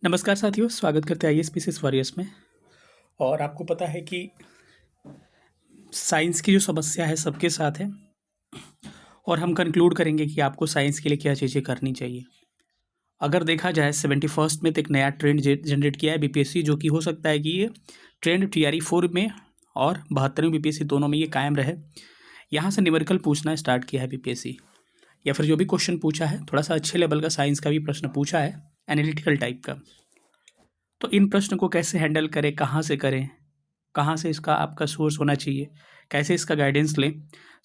नमस्कार साथियों, स्वागत करते हैं आईएएस पीसीएस वॉरियर्स में। और आपको पता है कि साइंस की जो समस्या है सबके साथ है और हम कंक्लूड करेंगे कि आपको साइंस के लिए क्या चीज़ें करनी चाहिए। अगर देखा जाए 71st में तो एक नया ट्रेंड जनरेट किया है बीपीएससी, जो कि हो सकता है कि ये ट्रेंड टीआरई 4 में और 72वीं बीपीएससी दोनों में ये कायम रहे। यहाँ से न्यूमेरिकल पूछना स्टार्ट किया है बीपीएससी, या फिर जो भी क्वेश्चन पूछा है थोड़ा सा अच्छे लेवल का साइंस का भी प्रश्न पूछा है, एनालिटिकल टाइप का। तो इन प्रश्न को कैसे हैंडल करें, कहाँ से करें, कहाँ से इसका आपका सोर्स होना चाहिए, कैसे इसका गाइडेंस लें,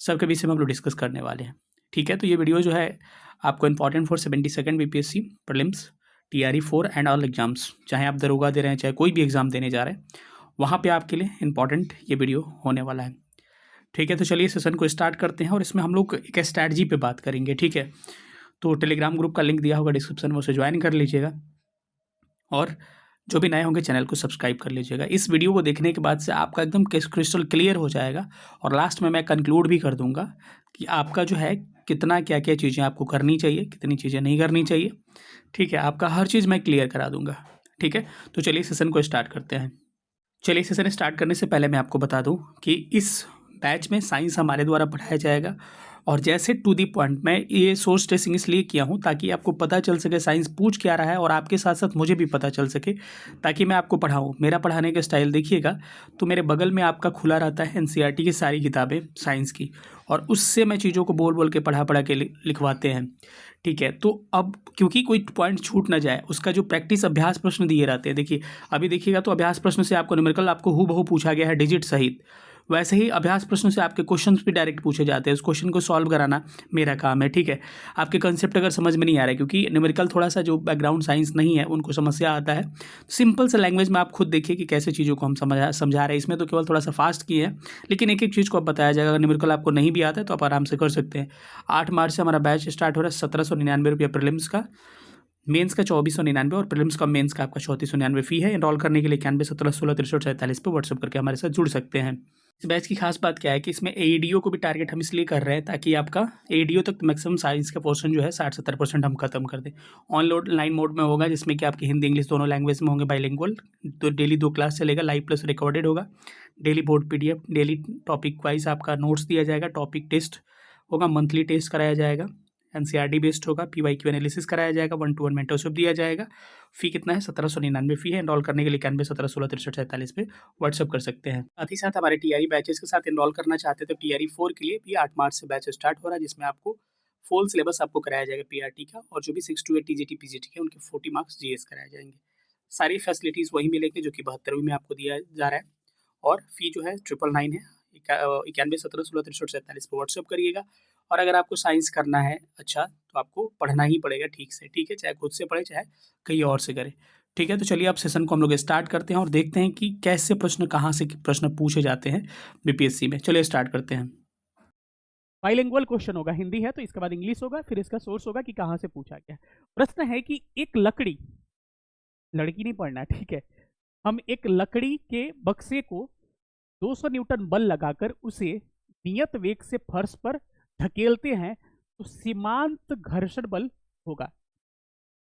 सबके विषय में हम लोग डिस्कस करने वाले हैं। ठीक है, तो ये वीडियो जो है आपको important for 72nd BPSC prelims, TRE 4 and all exams, चाहे आप दरोगा दे रहे हैं, चाहे कोई भी एग्जाम देने जा रहे हैं, वहाँ पे आपके लिए इंपॉर्टेंट ये वीडियो होने वाला है। ठीक है, तो चलिए सेशन को स्टार्ट करते हैं और इसमें हम लोग एक स्ट्रैटेजी पे बात करेंगे। ठीक है, तो टेलीग्राम ग्रुप का लिंक दिया होगा डिस्क्रिप्शन में, उसे ज्वाइन कर लीजिएगा और जो भी नए होंगे चैनल को सब्सक्राइब कर लीजिएगा। इस वीडियो को देखने के बाद से आपका एकदम क्रिस्टल क्लियर हो जाएगा और लास्ट में मैं कंक्लूड भी कर दूंगा कि आपका जो है कितना क्या क्या चीज़ें आपको करनी चाहिए, कितनी चीज़ें नहीं करनी चाहिए। ठीक है, आपका हर चीज़ मैं क्लियर करा दूंगा। ठीक है, तो चलिए सेशन को स्टार्ट करते हैं। चलिए सेशन स्टार्ट करने से पहले मैं आपको बता दूं कि इस बैच में साइंस हमारे द्वारा पढ़ाया जाएगा और जैसे टू दी पॉइंट। मैं ये सोर्स टेस्टिंग इसलिए किया हूँ ताकि आपको पता चल सके साइंस पूछ क्या रहा है और आपके साथ साथ मुझे भी पता चल सके, ताकि मैं आपको पढ़ाऊँ। मेरा पढ़ाने का स्टाइल देखिएगा तो मेरे बगल में आपका खुला रहता है एनसीईआरटी की सारी किताबें साइंस की, और उससे मैं चीज़ों को बोल बोल के पढ़ा पढ़ा के लिखवाते हैं। ठीक है, तो अब क्योंकि कोई पॉइंट छूट ना जाए, उसका जो प्रैक्टिस अभ्यास प्रश्न दिए रहते हैं, देखिए अभी देखिएगा तो अभ्यास प्रश्न से आपको न्यूमेरिकल आपको हूबहू पूछा गया है डिजिट सहित, वैसे ही अभ्यास प्रश्न से आपके क्वेश्चंस भी डायरेक्ट पूछे जाते हैं। उस क्वेश्चन को सॉल्व कराना मेरा काम है। ठीक है, आपके कंसेप्ट अगर समझ में नहीं आ रहा है, क्योंकि न्यूमेरिकल थोड़ा सा जो बैकग्राउंड साइंस नहीं है उनको समस्या आता है, सिंपल से लैंग्वेज में आप खुद देखिए कि कैसे चीज़ों को हम समझा रहे हैं। इसमें तो केवल थोड़ा सा फास्ट किए हैं, लेकिन एक एक चीज़ को अब बताया जाएगा। अगर न्यूमेरिकल आपको नहीं भी आता है तो आप आराम से कर सकते हैं। 8 मार्च से हमारा बैच स्टार्ट हो रहा है। 1799 रुपये प्रीलिम्स का, मेंस का 2499 और प्रीलिम्स का मेंस का आपका 3499 फी है। एनरोल करने के लिए 91 17 16 63 पे व्हाट्सअप करके हमारे साथ जुड़ सकते हैं। इस बैच की खास बात क्या है कि इसमें एईडीओ को भी टारगेट हम इसलिए कर रहे हैं ताकि आपका एईडीओ तक मैक्सिमम साइंस का पोर्शन जो है 60-70% हम खत्म कर दें। ऑनलाइन मोड में होगा, जिसमें कि आपकी हिंदी इंग्लिश दोनों लैंग्वेज में होंगे बाइलिंगुअल। तो डेली 2 क्लास चलेगा, लाइव प्लस रिकॉर्डेड होगा। Daily board PDF, daily topic wise आपका नोट्स दिया जाएगा, टॉपिक टेस्ट होगा, मंथली टेस्ट कराया जाएगा, एनसीईआरटी बेस्ड होगा, पीवाईक्यू एनालिसिस कराया जाएगा, 1-to-1 मेंटरशिप दिया जाएगा। फी कितना है? 1799 फी है। एनरोल करने के लिए 91 17 16 63 पे व्हाट्सअप कर सकते हैं। साथ ही साथ हमारे टीआरई बैचेस के साथ एनरोल करना चाहते हैं तो टीआरई 4 के लिए भी 8 मार्च से बैच स्टार्ट हो रहा है, जिसमें आपको फुल सिलेबस आपको कराया जाएगा पीआरटी का, और जो भी 6 to 8 टीजीटी पीजीटी के उनके 40 मार्क्स जीएस कराए जाएंगे। सारी फैसिलिटीज़ वही मिलेंगी जो कि 72वीं में आपको दिया जा रहा है। और फी जो है 999 है। 91 17 16 63 47 पे व्हाट्सअप करिएगा। और अगर आपको साइंस करना है अच्छा, तो आपको पढ़ना ही पड़ेगा ठीक से। ठीक है, चाहे खुद से पढ़े चाहे कहीं और से करें। ठीक है, तो चलिए अब सेशन को हम लोग स्टार्ट करते हैं और देखते हैं कि कैसे प्रश्न, कहाँ से प्रश्न पूछे जाते हैं बीपीएससी में। चलिए स्टार्ट करते हैं। बाइलिंगुअल क्वेश्चन होगा, हिंदी है तो इसके बाद इंग्लिश होगा, फिर इसका सोर्स होगा कि कहां से पूछा गया। प्रश्न है कि एक लकड़ी, लड़की नहीं पढ़ना है, ठीक है। हम एक लकड़ी के बक्से को 200 न्यूटन बल लगाकर उसे नियत वेग से फर्श पर धकेलते हैं तो सीमांत घर्षण बल होगा।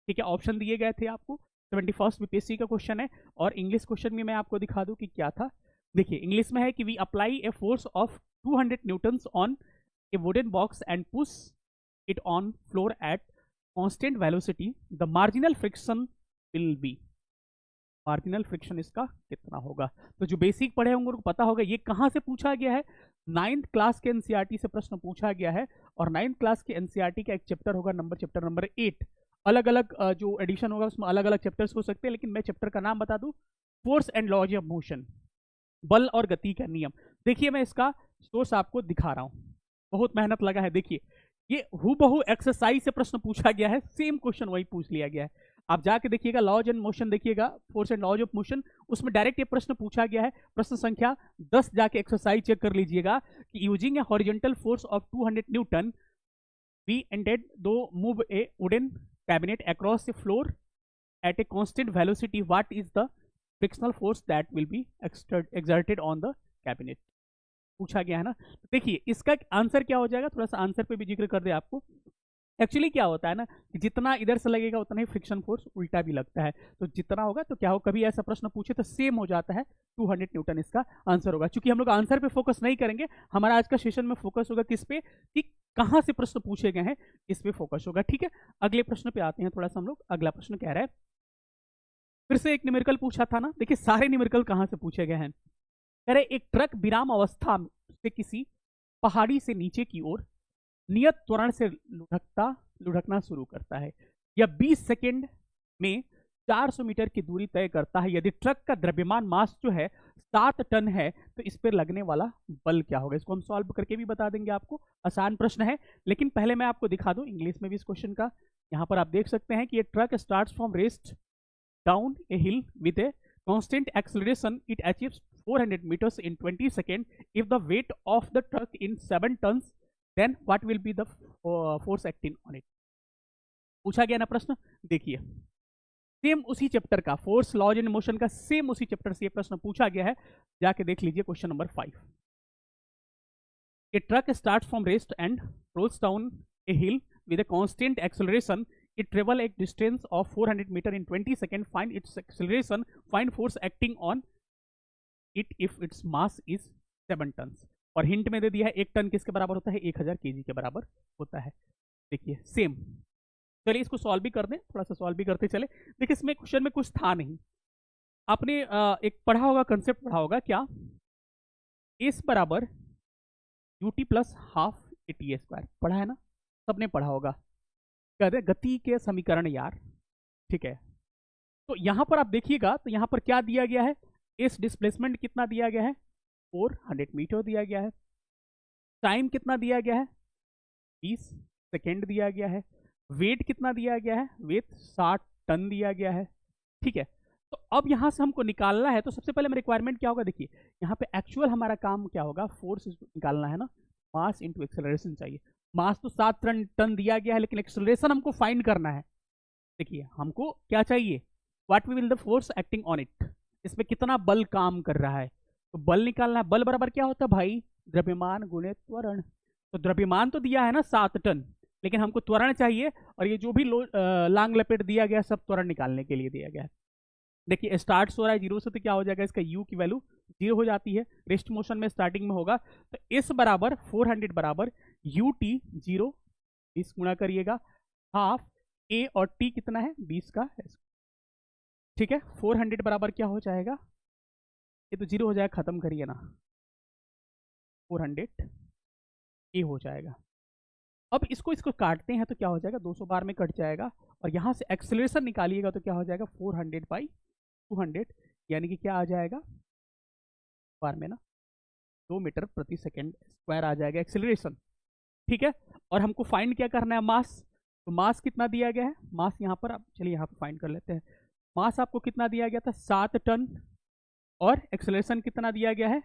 ठीक है, ऑप्शन दिए गए थे आपको। 71st बीपीएससी का क्वेश्चन है। और इंग्लिश क्वेश्चन में मैं आपको दिखा दूं कि क्या था। देखिए इंग्लिश में है कि we apply a force of 200 newton on a wooden box and push it on floor at constant velocity, the marginal friction will be। Marginal friction इसका कितना होगा? तो जो बेसिक पढ़े होंगे उनको पता होगा ये कहां से पूछा गया है। 9th क्लास के एनसीईआरटी से प्रश्न पूछा गया है। और 9th क्लास के एनसीईआरटी का एक चैप्टर होगा चैप्टर नंबर 8। अलग अलग जो एडिशन होगा उसमें अलग अलग चैप्टर्स हो सकते हैं, लेकिन मैं चैप्टर का नाम बता दूं, force and laws of motion, बल और गति का नियम। देखिए मैं इसका सोर्स आपको दिखा रहा हूं, बहुत मेहनत लगा है। देखिए ये हूबहू एक्सरसाइज से प्रश्न पूछा गया है, सेम क्वेश्चन वही पूछ लिया गया है। आप जाके देखिएगा लॉज एंड मोशन, देखिएगा force and laws of motion, उसमें डायरेक्ट ये प्रश्न पूछा गया है। प्रश्न संख्या 10 जाके एक्सरसाइज चेक कर लीजिएगा कि using a horizontal force of 200 newton we ended to move a wooden cabinet across a floor at a constant velocity, what is the frictional force that will be exerted on the cabinet, पूछा गया है ना। तो देखिए इसका answer क्या हो जाएगा, थोड़ा सा आंसर पे भी जिक्र कर दे आपको। एक्चुअली क्या होता है ना कि जितना इधर से लगेगा उतना ही फ्रिक्शन फोर्स उल्टा भी लगता है, तो जितना होगा तो क्या हो, कभी ऐसा प्रश्न पूछे तो सेम हो जाता है, 200 न्यूटन इसका आंसर होगा। चूंकि हम लोग आंसर पे फोकस नहीं करेंगे, हमारा आज का सेशन में फोकस होगा किस पे, कि कहां से प्रश्न पूछे गए हैं, इस पे फोकस होगा। ठीक है, अगले प्रश्न पे आते हैं थोड़ा सा हम लोग। अगला प्रश्न कह रहा है, फिर से एक न्यूमेरिकल पूछा था ना, देखिए सारे न्यूमेरिकल कहां से पूछे गए हैं। कह रहे एक ट्रक विराम अवस्था से किसी पहाड़ी से नीचे की ओर नियत त्वरण से लुढ़कना शुरू करता है। यह 20 सेकेंड में 400 मीटर की दूरी तय करता है। यदि ट्रक का द्रव्यमान मास जो है 7 टन है तो इस पर लगने वाला बल क्या होगा। इसको हम सॉल्व करके भी बता देंगे आपको, आसान प्रश्न है। लेकिन पहले मैं आपको दिखा दूं इंग्लिश में भी इस क्वेश्चन का। यहां पर आप देख सकते हैं कि ये truck starts from rest down A hill with A constant acceleration. It achieves 400 meters in 20 seconds. If the weight of the truck in 7 tons, then what will be the force acting on it? पूछा गया ना प्रश्न, देखिए same उसी chapter का, force laws in motion का same उसी chapter से ये प्रश्न पूछा गया है। जाके देख लीजिए question number 5। A truck starts from rest and rolls down a hill with a constant acceleration. It travel a distance of 400 meter in 20 seconds. Find its acceleration. Find force acting on it if its mass is 7 tons. और hint में दे दिया है 1 ton किसके बराबर होता है, 1000 KG के बराबर होता है। देखिए सेम, चलिए इसको सॉल्व भी कर दें, थोड़ा सा सॉल्व भी करते चले। देखिए इसमें क्वेश्चन में कुछ था नहीं, आपने एक पढ़ा होगा, कंसेप्ट पढ़ा होगा क्या, एस बराबर UT plus half A T square, पढ़ा है ना, सबने पढ़ा होगा। कहते हैं गति के समीकरण यार, ठीक है। तो यहां पर आप देखिएगा तो यहां पर क्या दिया गया है, इस डिस्प्लेसमेंट कितना दिया गया है, 400 मीटर दिया गया है। टाइम कितना दिया गया है, 20 सेकेंड दिया गया है। वेट कितना दिया गया है, वेट 60 टन दिया गया है। ठीक है, तो अब यहां से हमको निकालना है, तो सबसे पहले रिक्वायरमेंट क्या होगा, देखिए यहाँ पे एक्चुअल हमारा काम क्या होगा, फोर्स निकालना है ना, मास इंटू एक्सेलरेशन चाहिए। मास तो 7 टन दिया गया है, लेकिन एक्सेलरेशन हमको फाइंड करना है। देखिए हमको क्या चाहिए, what will the force acting on it, इसमें कितना बल काम कर रहा है, तो बल निकालना है। बल बराबर क्या होता है भाई, द्रव्यमान गुणे त्वरण। तो द्रव्यमान तो दिया है ना 7 टन, लेकिन हमको त्वरण चाहिए, और ये जो भी लांग लपेट दिया गया सब त्वरण निकालने के लिए दिया गया है। देखिए स्टार्ट हो रहा है 0 से, तो क्या हो जाएगा, इसका u की वैल्यू 0 हो जाती है, रेस्ट मोशन में स्टार्टिंग में होगा। तो s बराबर 400 बराबर u t 0, 20 गुणा करिएगा, हाफ a और t कितना है 20 का s। ठीक है, 400 बराबर क्या हो जाएगा, ये तो 0 हो जाएगा, खत्म करिए ना, 400 a हो जाएगा। अब इसको काटते हैं तो क्या हो जाएगा, 200 बार में कट जाएगा, और यहां से एक्सेलरेशन निकालिएगा तो क्या हो जाएगा, 400 बाई 200, यानी कि क्या आ जाएगा बार में ना, 2 मीटर प्रति सेकेंड स्क्वायर आ जाएगा एक्सेलरेशन। ठीक है, और हमको फाइंड क्या करना है, मास। तो मास कितना दिया गया है, मास यहाँ पर, अब चलिए यहाँ पर फाइंड कर लेते हैं। मास आपको कितना दिया गया था, 7 टन, और एक्सेलरेशन कितना दिया गया है।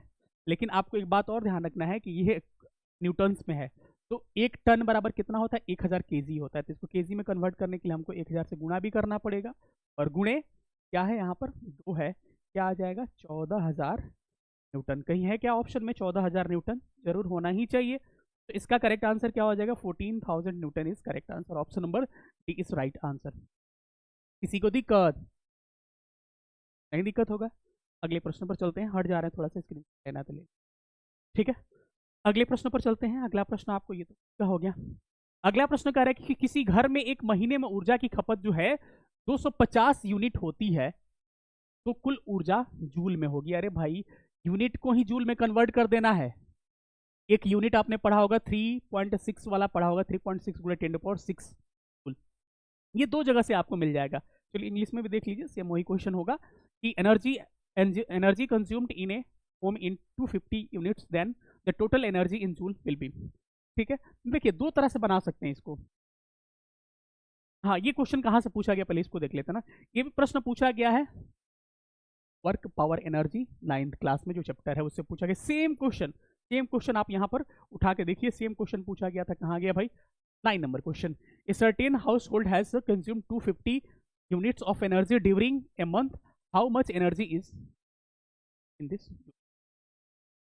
लेकिन आपको एक बात और ध्यान रखना है कि यह न्यूटन्स में है, तो 1 टन बराबर कितना होता है, 1000 केजी होता है। तो इसको केजी में कन्वर्ट करने के लिए हमको 1000 से गुणा भी करना पड़ेगा, और गुणे क्या है यहाँ पर 2 है, क्या आ जाएगा 14000 न्यूटन। कहीं है क्या ऑप्शन में 14000 न्यूटन, जरूर होना ही चाहिए। तो इसका करेक्ट आंसर क्या हो जाएगा, 14000 Newton is correct answer. Option number D is right answer. किसी को दिक्कत नहीं, दिक्कत होगा, अगले प्रश्न पर चलते हैं। हट जा रहे हैं थोड़ा सा, स्क्रीन लेना तो ले, ठीक है। अगले प्रश्न पर चलते हैं। अगला प्रश्न आपको ये तो क्या हो गया, अगला प्रश्न कह रहा है कि किसी घर में एक महीने में ऊर्जा की खपत जो है 250 यूनिट होती है, तो कुल ऊर्जा जूल में होगी। अरे भाई यूनिट को ही जूल में कन्वर्ट कर देना है। एक यूनिट आपने पढ़ा होगा 3.6 वाला पढ़ा होगा, 3.6 गुणे 10⁶ जूल। ये 2 जगह से आपको मिल जाएगा। चलिए इंग्लिश में भी देख लीजिए, सेम वही क्वेश्चन होगा कि energy consumed in a home in 250 units, then the total energy in joule will be. ठीक है, देखिए 2 तरह से बना सकते हैं इसको। हाँ, ये क्वेश्चन कहाँ से पूछा गया, पहले इसको देख लेते हैं ना। ये भी प्रश्न पूछा गया है work power energy 9th class में जो चैप्टर है उससे पूछा गया। सेम क्वेश्चन आप यहाँ पर उठा के देखिए, सेम क्वेश्चन पूछा गया था। कहाँ गया भाई, 9 number question. A certain household has consumed 250 units of energy during a month, how much energy is in this.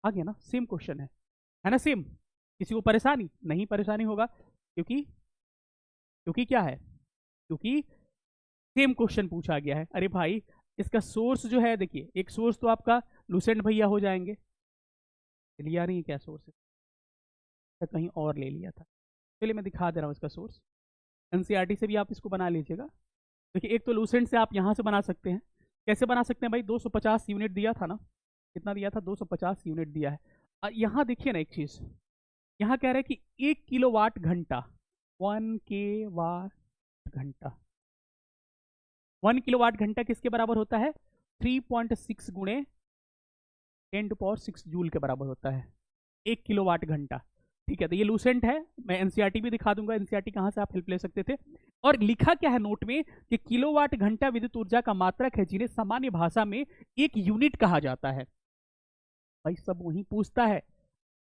आ गया ना, सेम क्वेश्चन है ना, सेम। किसी को परेशानी नहीं, परेशानी होगा क्योंकि क्योंकि क्या है, क्योंकि सेम क्वेश्चन पूछा गया है। अरे भाई इसका सोर्स जो है, देखिए एक सोर्स तो आपका लूसेंट भैया हो जाएंगे, लिया नहीं है क्या सोर्स, कहीं और ले लिया था। चलिए मैं दिखा दे रहा हूँ इसका सोर्स, एनसीईआरटी से भी आप इसको बना लीजिएगा। देखिए एक तो लूसेंट से आप यहाँ से बना सकते हैं। कैसे बना सकते हैं भाई, 250 यूनिट दिया था ना, कितना दिया था, 250 यूनिट दिया है। यहाँ देखिए ना एक चीज़, यहाँ कह रहे हैं कि 1 किलोवाट घंटा, 1 के वाट घंटा, 1 किलोवाट घंटा किसके बराबर होता है, 3.6 गुणे 10⁶ जूल के बराबर होता है 1 किलोवाट घंटा। ठीक है, तो ये लूसेंट है, मैं एनसीईआरटी भी दिखा दूंगा, एनसीईआरटी कहाँ से आप हेल्प ले सकते थे। और लिखा क्या है नोट में कि किलोवाट घंटा विद्युत ऊर्जा का मात्रक है जिन्हें सामान्य भाषा में एक यूनिट कहा जाता है। भाई सब वही पूछता है,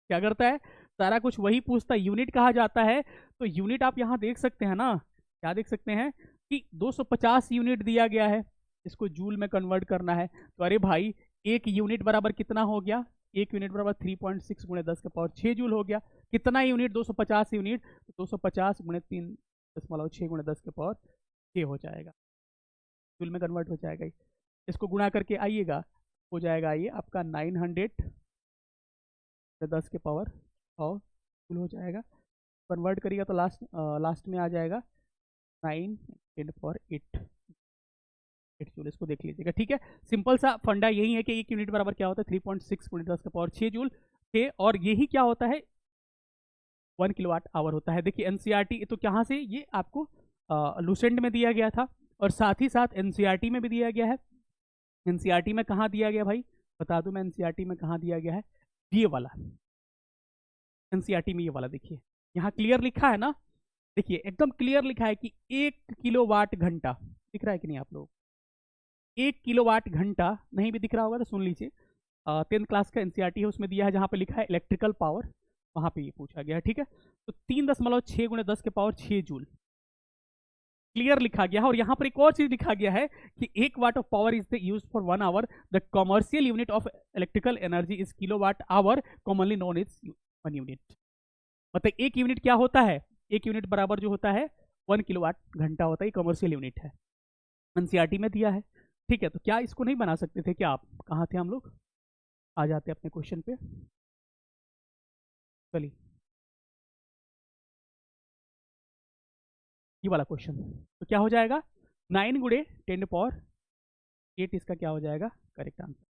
क्या करता है, सारा कुछ वही पूछता है, यूनिट कहा जाता है। तो यूनिट आप यहाँ देख सकते हैं ना, क्या देख सकते हैं कि 250 यूनिट दिया गया है, इसको जूल में कन्वर्ट करना है। तो अरे भाई एक यूनिट बराबर कितना हो गया, एक यूनिट बराबर 3.6 गुणे 10⁶ जूल हो गया। कितना यूनिट, 250 यूनिट, तो 250 गुणे 3.6 गुणे 10⁶ हो जाएगा, जूल में कन्वर्ट हो जाएगा। इसको गुणा करके आइएगा, हो जाएगा ये आपका 900 10⁻⁴ जूल हो जाएगा। कन्वर्ट करिएगा तो लास्ट में आ जाएगा 9 10⁸ 8 जूल, इसको देख लीजिएगा। ठीक है, सिंपल सा फंडा यही है कि एक यूनिट बराबर क्या होता है, 3.6 गुणे 10⁶ जूल थे, और यही क्या होता है, 1 किलोवाट आवर होता है। देखिए एनसीईआरटी तो कहाँ से, ये आपको लूसेंट में दिया गया था, और साथ ही साथ एनसीईआरटी में भी दिया गया है। एनसीईआरटी में कहाँ दिया गया भाई, बता दूं मैं, एनसीईआरटी में कहाँ दिया गया है, ये वाला एनसीईआरटी में, ये वाला देखिए यहाँ क्लियर लिखा है ना, देखिए एकदम क्लियर लिखा है कि 1 किलोवाट घंटा, दिख रहा है कि नहीं आप लोग, 1 किलोवाट घंटा, नहीं भी दिख रहा होगा तो सुन लीजिए, 10th क्लास का एनसीईआरटी है, उसमें दिया है, जहाँ पे लिखा है इलेक्ट्रिकल पावर, वहाँ पे ये पूछा गया है। ठीक है, तो 3.6 गुणे 10⁶ जूल क्लियर लिखा गया है। और यहाँ पर एक और चीज लिखा गया है कि 1 watt of power is use for 1 hour, the commercial unit of electrical energy is kilowatt hour, commonly known is 1 unit. मतलब 1 यूनिट क्या होता है, 1 यूनिट बराबर जो होता है 1 किलोवाट घंटा होता है, कमर्शियल यूनिट है, एनसीईआरटी में दिया है। ठीक है, तो क्या इसको नहीं बना सकते थे क्या आप, कहाँ थे हम लोग, आ जाते अपने क्वेश्चन पे, चलिए ये वाला क्वेश्चन, तो क्या हो जाएगा, 9 गुणे 10⁸ इसका क्या हो जाएगा करेक्ट आंसर।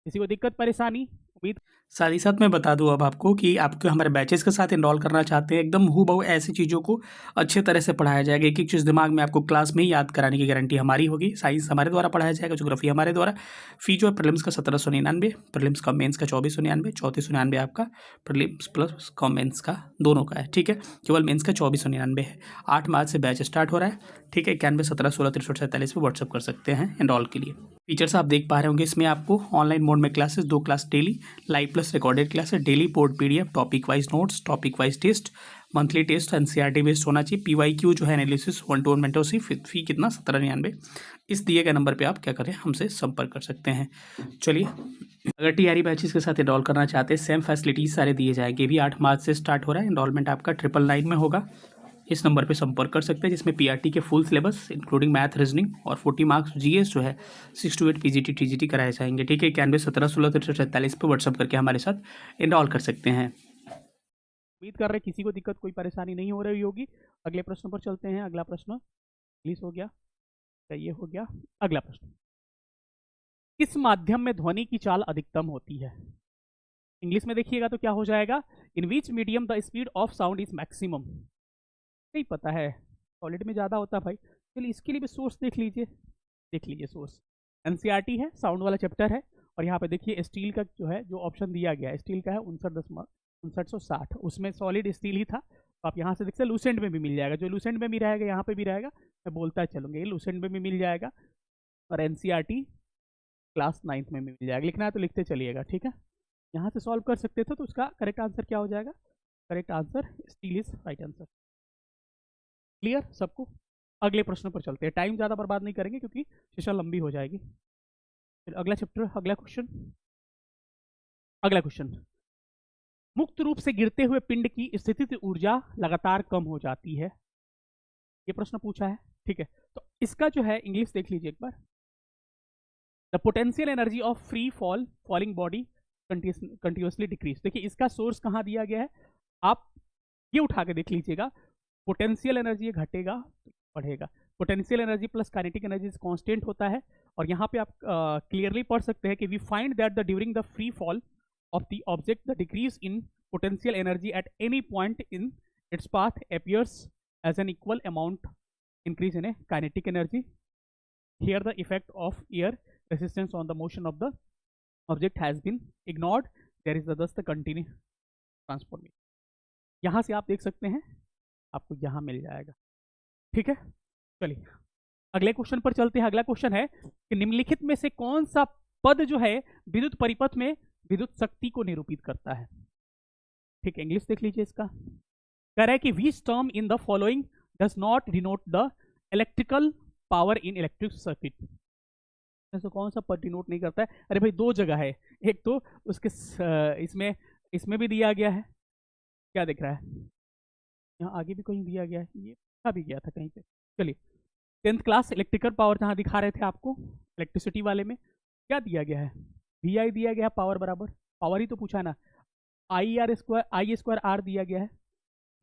किसी को दिक्कत परेशानी, उम्मीद। साथ ही साथ मैं बता दूं अब आपको कि आपको हमारे बैचेस के साथ इनरोल करना चाहते हैं, एकदम हूबहू ऐसी चीज़ों को अच्छे तरह से पढ़ाया जाएगा, एक एक चीज़ दिमाग में आपको क्लास में ही याद कराने की गारंटी हमारी होगी। साइंस हमारे द्वारा पढ़ाया जाएगा, ज्योग्राफी हमारे द्वारा। फी जो है प्रीलिम्स का 1799, प्रीलिम्स का मेंस का 2499, 3499 आपका प्रीलिम्स प्लस मेंस का दोनों का है। ठीक है, केवल मेंस का 2499 है। 8 मार्च से बैच स्टार्ट हो रहा है। ठीक है, 91 17 16 63 47 पर व्हाट्सअप कर सकते हैं एनरोल के लिए। फीचर्स आप देख पा रहे होंगे, इसमें आपको ऑनलाइन मोड में classes, 2 class daily, live plus recorded classes, daily board PDF, topic wise notes, topic wise test, monthly test NCERT based होना चाहिए, पीवाईक्यू जो है एनालिसिस 1-to-1 मेंटरशिप, फी कितना 1799। इस दिए गए नंबर पे आप क्या करें, हमसे संपर्क कर सकते हैं। चलिए, अगर टीआरई बैचेस के साथ एनरोल करना चाहते हैं, सेम फैसिलिटीज सारे दिए जाएंगे। भी 8 मार्च से स्टार्ट हो रहा है, एनरोलमेंट आपका 999 में होगा। इस नंबर पे संपर्क कर सकते हैं, जिसमें पीआरटी के full syllabus including math, reasoning और 40 मार्क्स जीएस जो है 6 to 8 पीजीटी टीजीटी कराए जाएंगे। ठीक है, 91 17 16 63 47 पर व्हाट्सअप करके हमारे साथ एनरोल कर सकते हैं। उम्मीद कर रहे किसी को दिक्कत कोई परेशानी नहीं हो रही होगी। अगले प्रश्न पर चलते हैं। अगला प्रश्न इंग्लिश हो गया, ये हो गया। अगला प्रश्न, किस माध्यम में ध्वनि की चाल अधिकतम होती है। इंग्लिश में देखिएगा तो क्या हो जाएगा, in which medium the speed of sound is maximum. नहीं पता है, सॉलिड में ज़्यादा होता है भाई। चलिए इसके लिए भी सोर्स देख लीजिए, देख लीजिए सोर्स एनसीईआरटी है, साउंड वाला चैप्टर है। और यहाँ पे देखिए स्टील का जो है, जो ऑप्शन दिया गया है स्टील का है 5960, उसमें सॉलिड स्टील ही था। तो आप यहाँ से देखते हैं लूसेंट में भी मिल जाएगा, जो लूसेंट में भी रहेगा यहाँ पे भी रहेगा, मैं बोलता चलूँगा ये लूसेंट में भी मिल जाएगा, और एनसीईआरटी क्लास 9th में भी मिल जाएगा। लिखना है तो लिखते चलिएगा, ठीक है। यहाँ से सॉल्व कर सकते थे, तो उसका करेक्ट आंसर क्या हो जाएगा, correct answer steel is right answer. Clear सबको। अगले प्रश्न पर चलते हैं, टाइम ज़्यादा बर्बाद नहीं करेंगे क्योंकि सेशन लंबी हो जाएगी। फिर अगला चैप्टर, अगला क्वेश्चन। अगला क्वेश्चन, मुक्त रूप से गिरते हुए पिंड की स्थितिज ऊर्जा लगातार कम हो जाती है। ये प्रश्न पूछा है, ठीक है। तो इसका जो है इंग्लिश देख लीजिए एक बार। The potential energy of free falling body continuously decrease. देखिए इसका सोर्स कहाँ दिया गया है, आप ये उठा के देख लीजिएगा। पोटेंशियल एनर्जी घटेगा तो बढ़ेगा, potential energy plus kinetic energy constant होता है। और यहाँ पे आप क्लियरली पढ़ सकते हैं कि we find that the during the free fall of the object the decrease in potential energy at any point in its path appears as an equal amount increase in a kinetic energy. Here the effect of air resistance on the motion of the object has been ignored. There is thus the continuous transformation. यहाँ से आप देख सकते हैं, आपको यहाँ मिल जाएगा, ठीक है। चलिए अगले क्वेश्चन पर चलते हैं। अगला क्वेश्चन है कि निम्नलिखित में से कौन सा पद जो है विद्युत परिपथ में विद्युत शक्ति को निरूपित करता है, ठीक है। इंग्लिश देख लीजिए इसका। कह रहा है कि which term in the following does not denote the electrical power in electric circuit. ऐसा कौन सा पद डिनोट नहीं करता है? अरे भाई दो जगह है, एक तो उसके इसमें भी दिया गया है, क्या दिख रहा है, यहाँ आगे भी कहीं दिया गया है, ये भी गया था कहीं पे। चलिए 10th क्लास इलेक्ट्रिकल पावर जहाँ दिखा रहे थे आपको इलेक्ट्रिसिटी वाले में, क्या दिया गया है, VI दिया गया है, पावर बराबर, पावर ही तो पूछा ना, I² R दिया गया है,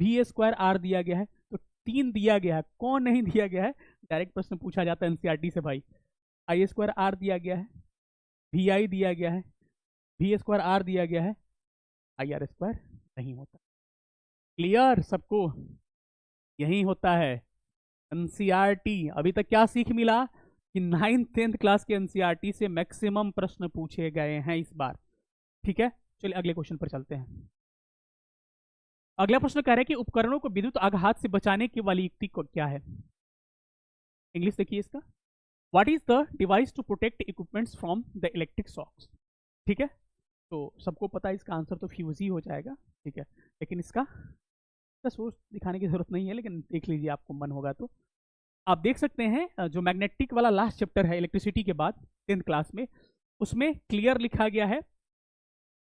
VA² R दिया गया है, तो 3 दिया गया है, कौन नहीं दिया गया है, डायरेक्ट प्रश्न पूछा जाता है NCERT से भाई। I² R दिया गया है, VI दिया गया है, VA² R दिया गया है, IR² नहीं होता। क्लियर सबको, यही होता है NCERT। अभी तक क्या सीख मिला कि 9th 10th क्लास के NCERT से मैक्सिमम प्रश्न पूछे गए हैं इस बार, ठीक है। चलिए अगले क्वेश्चन पर चलते हैं। अगला प्रश्न कह रहा है कि उपकरणों को विद्युत आघात से बचाने की वाली युक्ति क्या है। इंग्लिश देखिए इसका। What is the device to protect equipments from the electric shocks, ठीक है। तो सबको पता है इसका आंसर तो फ्यूज ही हो जाएगा, ठीक है। लेकिन इसका सोर्स दिखाने की जरूरत नहीं है, लेकिन देख लीजिए आपको मन होगा तो। आप देख सकते हैं जो मैग्नेटिक वाला लास्ट चैप्टर है इलेक्ट्रिसिटी के बाद 10th क्लास में, उसमें क्लियर लिखा गया है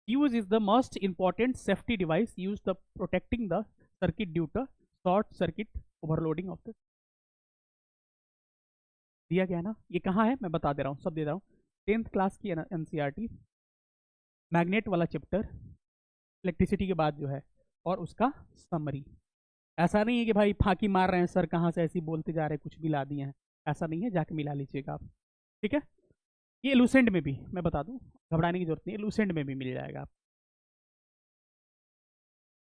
fuse is the most important safety device used the protecting the circuit due to short circuit overloading of the। दिया गया ना, ये कहाँ है मैं बता दे रहा हूँ, सब दे रहा हूँ। 10th क्लास की NCERT मैग्नेट वाला चैप्टर इलेक्ट्रिसिटी के बाद जो है, और उसका समरी। ऐसा नहीं है कि भाई फांकी मार रहे हैं सर, कहाँ से ऐसी बोलते जा रहे हैं, कुछ भी ला दिए हैं, ऐसा नहीं है, जाके मिला लीजिएगा आप, ठीक है। ये लूसेंट में भी मैं बता दूं, घबराने की जरूरत नहीं है, लूसेंट में भी मिल जाएगा आप।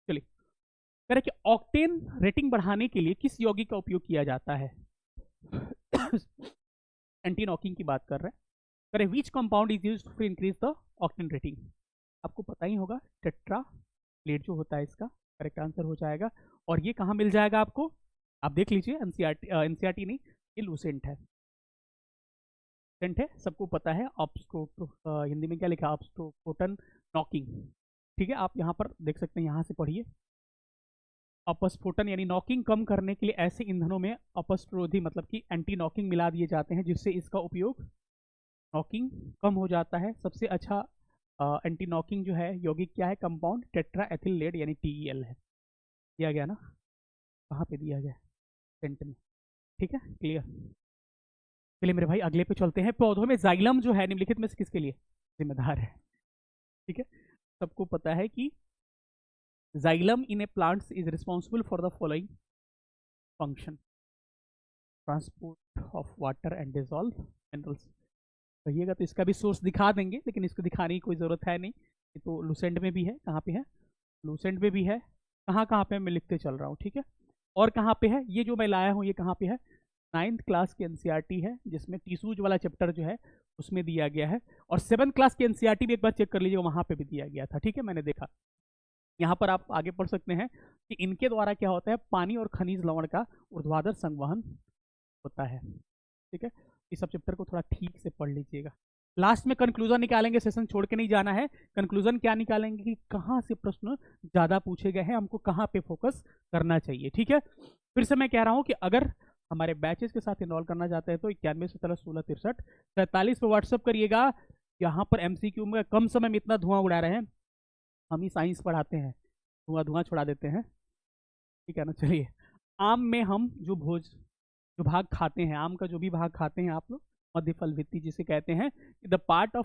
चलिए कह रहे कि ऑक्टेन रेटिंग बढ़ाने के लिए किस यौगिक का उपयोग किया जाता है। एंटी नॉकिंग की बात कर रहे हैं। कह रहे which compound is used to increase the octane rating. आपको पता ही होगा, टेट्रा प्लेट जो होता है इसका करेक्ट आंसर हो जाएगा। और ये कहाँ मिल जाएगा आपको, आप देख लीजिए, NCERT नहीं, ये लूसेंट है, है, सबको पता है। हिंदी में क्या लिखा है, ऑब्स्ट्रोटन नॉकिंग, ठीक है। आप यहाँ पर देख सकते हैं, यहाँ से पढ़िए। अपस्फोटन यानी नॉकिंग कम करने के लिए ऐसे ईंधनों में अपस्फरोधी मतलब कि एंटी नॉकिंग मिला दिए जाते हैं, जिससे इसका उपयोग नॉकिंग कम हो जाता है। सबसे अच्छा एंटी नॉकिंग जो है यौगिक क्या है, कंपाउंड टेट्रा एथिल लेड यानी TEL है। दिया गया ना, कहाँ पे दिया गया, सेंट में, ठीक है, क्लियर। चलिए मेरे भाई अगले पे चलते हैं। पौधों में जाइलम जो है निम्नलिखित में से किसके लिए जिम्मेदार है, ठीक है। सबको पता है कि xylem in A plants is responsible for the following function, transport of water and dissolve minerals. कहिएगा तो इसका भी सोर्स दिखा देंगे, लेकिन इसको दिखाने की कोई ज़रूरत है नहीं। ये तो लूसेंट में भी है, कहाँ पे है, लूसेंट में भी है, कहाँ पे मैं लिखते चल रहा हूँ, ठीक है। और कहाँ पे है, ये जो मैं लाया हूँ ये कहाँ पे है, 9th क्लास के NCERT है, जिसमें टिश्यूज वाला चैप्टर जो है उसमें दिया गया है। और 7th क्लास के NCERT भी एक बार चेक कर लीजिएगा, वहाँ पे भी दिया गया था, ठीक है, मैंने देखा। यहाँ पर आप आगे पढ़ सकते हैं कि इनके द्वारा क्या होता है, पानी और खनिज लवण का ऊर्ध्वाधर संवहन होता है, ठीक है। इस सब चैप्टर को थोड़ा ठीक से पढ़ लीजिएगा। लास्ट में कंक्लूजन निकालेंगे, सेशन छोड़ के नहीं जाना है। कंक्लूजन क्या निकालेंगे कि कहाँ से प्रश्न ज़्यादा पूछे गए हैं, हमको कहाँ पे फोकस करना चाहिए, ठीक है। फिर से मैं कह रहा हूँ कि अगर हमारे बैचेस के साथ इन्वॉल्व करना चाहते हैं तो 91171663 पे व्हाट्सअप करिएगा। यहाँ पर MCQ में कम समय में इतना धुआं उड़ा रहे हैं, हम ही साइंस पढ़ाते हैं, धुआं छुड़ा देते हैं, ठीक है ना। चलिए आम में हम जो भाग खाते हैं, आम का जो भी भाग खाते हैं आप लोग, मध्य फल भित्ति जिसे कहते हैं, the part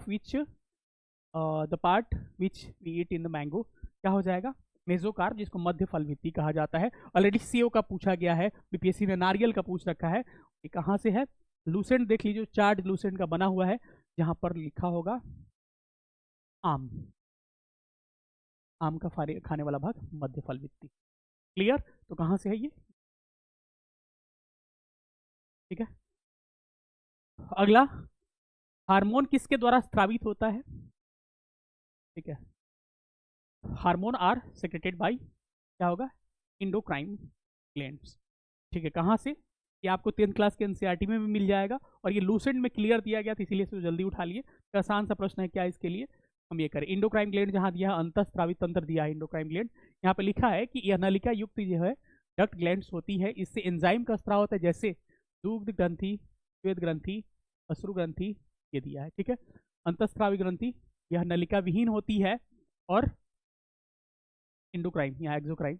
which we eat in the mango क्या हो जाएगा, मेसोकार्प, जिसको मध्य फल भित्ति कहा जाता है। ऑलरेडी सेव का पूछा गया है, बीपीएससी ने नारियल का पूछ रखा है, ये कहाँ से है, लूसेंट देख लीजिए, चार्ट लूसेंट का बना हुआ है, जहां पर लिखा होगा आम, आम का खाने वाला भाग मध्य फल भित्ति। क्लियर? तो कहां से है ये, ठीक है। अगला, हार्मोन किसके द्वारा स्रावित होता है, ठीक है, हार्मोन आर सेक्रेटेड बाय क्या होगा, एंडोक्राइन ग्लैंड्स, ठीक है। कहां से, ये आपको 10th क्लास के एनसीईआरटी में भी मिल जाएगा, और ये लूसेंट में क्लियर दिया गया था, इसीलिए इसको जल्दी उठा लिए। आसान सा प्रश्न है, क्या इसके लिए हम ये करें, इंडोक्राइन ग्लैंड जहां दिया है, अंतःस्रावी तंत्र दिया है इंडोक्राइन ग्लैंड, यहाँ पे लिखा है कि यह नलिका युक्त जो है डक्ट ग्लैंड्स होती है, इससे एंजाइम का स्राव होता है, जैसे दुग्ध ग्रंथि, श्वेत ग्रंथि, अश्रु ग्रंथि, ये दिया है, ठीक है। अंतःस्रावी ग्रंथि यह नलिका विहीन होती है, और इंडोक्राइन यहाँ एक्सोक्राइन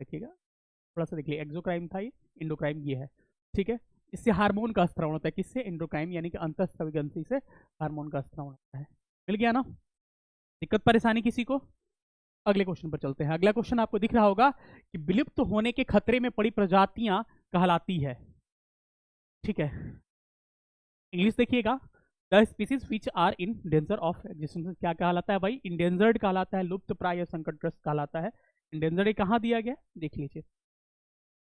देखिएगा, थोड़ा सा देखिए, एक्सोक्राइन था ये, इंडोक्राइन ये है, ठीक है। इससे हार्मोन का स्राव होता है, किससे, एंडोक्राइन यानी कि अंतःस्रावी ग्रंथि से हार्मोन का स्राव होता है। मिल गया ना, दिक्कत परेशानी किसी को? अगले क्वेश्चन पर चलते हैं। अगला क्वेश्चन आपको दिख रहा होगा कि विलुप्त होने के खतरे में पड़ी प्रजातियां कहलाती है, ठीक है। इंग्लिश देखिएगा, the species which are in danger of existence क्या कहलाता है भाई, इंडेंजर्ड कहलाता है, लुप्त प्राय या संकटग्रस्त कहलाता है। इंडेंजर्ड कहाँ दिया गया, देख लीजिए,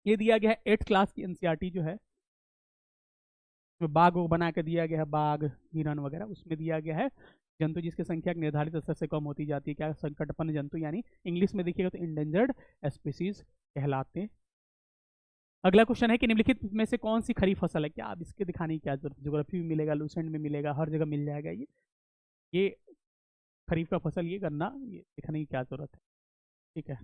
ये दिया गया है 8th क्लास की एनसीईआरटी जो है, बाघ बना के दिया गया है, बाघ, हिरण वगैरह, उसमें दिया गया है जंतु जिसकी संख्या निर्धारित स्तर से कम होती जाती है, क्या, संकटपन्न जंतु, यानी इंग्लिश में देखिएगा तो इंडेंजर्ड स्पीसीज कहलाते हैं। अगला क्वेश्चन है कि निम्नलिखित में से कौन सी खरीफ फसल है, क्या आप इसके दिखाने की क्या जरूरत, ज्योग्राफी में मिलेगा, लूसेंट में मिलेगा, हर जगह मिल जाएगा ये खरीफ का फसल, ये गन्ना, ये दिखाने की क्या जरूरत है, ठीक है।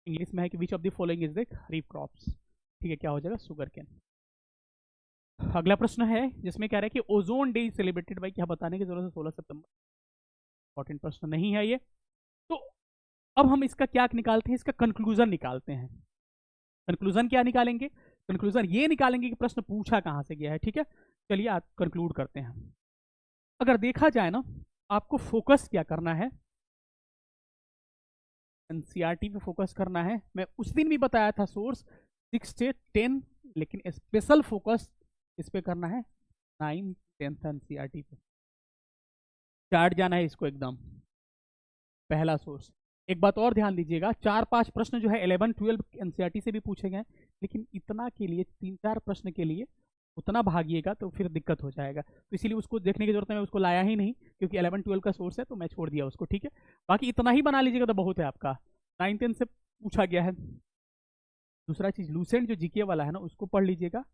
इंग्लिश में है कि which of the following is the kharif crops, ठीक है, क्या हो जाएगा, शुगर केन। अगला प्रश्न है जिसमें कह रहा है कि ओजोन डे सेलिब्रेटेड बाय, क्या बताने की जरूरत है, 16 सितंबर, इंपॉर्टेंट प्रश्न नहीं है ये। तो अब हम इसका क्या निकालते हैं, इसका कंक्लूजन निकालते हैं। कंक्लूजन क्या निकालेंगे, कंक्लूजन ये निकालेंगे कि प्रश्न पूछा कहां से गया है, ठीक है। चलिए आप कंक्लूड करते हैं। अगर देखा जाए ना, आपको फोकस क्या करना है, एनसीईआरटी पे फोकस करना है। मैं उस दिन भी बताया था सोर्स 6 से 10, लेकिन स्पेशल फोकस इस पे करना है 9th 10th एनसीईआरटी पे, चार्ट जाना है इसको एकदम, पहला सोर्स। एक बात और ध्यान दीजिएगा, 4-5 प्रश्न जो है 11-12 एनसीईआरटी से भी पूछे गए, लेकिन इतना के लिए 3-4 प्रश्न के लिए उतना भागिएगा तो फिर दिक्कत हो जाएगा, तो इसीलिए उसको देखने की जरूरत है, मैं उसको लाया ही नहीं, क्योंकि 11-12 का सोर्स है तो मैं छोड़ दिया उसको, ठीक है। बाकी इतना ही बना लीजिएगा तो बहुत है आपका, 9-10 से पूछा गया है। दूसरा चीज, लूसेंट जो जीके वाला है ना, उसको पढ़ लीजिएगा,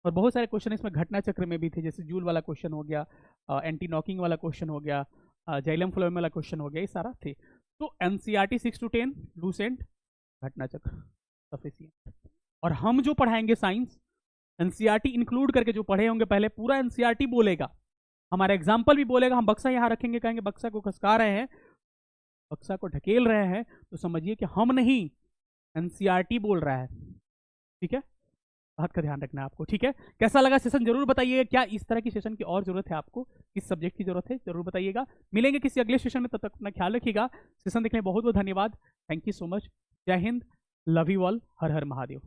और बहुत सारे क्वेश्चन इसमें घटना चक्र में भी थे, जैसे जूल वाला क्वेश्चन हो गया, एंटी नॉकिंग वाला क्वेश्चन हो गया, जाइलम फ्लोएम वाला क्वेश्चन हो गया, ये सारा थे। तो एनसीईआरटी 6 to 10, लूसेंट, घटना चक्र सफिशिएंट। और हम जो पढ़ाएंगे साइंस, एनसीईआरटी इंक्लूड करके जो पढ़े होंगे पहले, पूरा एनसीईआरटी बोलेगा, हमारा एग्जाम्पल भी बोलेगा। हम बक्सा यहाँ रखेंगे, कहेंगे बक्सा को खसका रहे हैं, बक्सा को ढकेल रहे हैं, तो समझिए कि हम नहीं, एनसीईआरटी बोल रहा है, ठीक है। बात का ध्यान रखना है आपको, ठीक है। कैसा लगा सेशन जरूर बताइएगा, क्या इस तरह की सेशन की और जरूरत है आपको, किस सब्जेक्ट की जरूरत है जरूर बताइएगा। मिलेंगे किसी अगले सेशन में, तब तक अपना ख्याल रखिएगा। सेशन देखने में बहुत बहुत धन्यवाद, थैंक यू सो मच, जय Hind, love you all, her her Mahadev.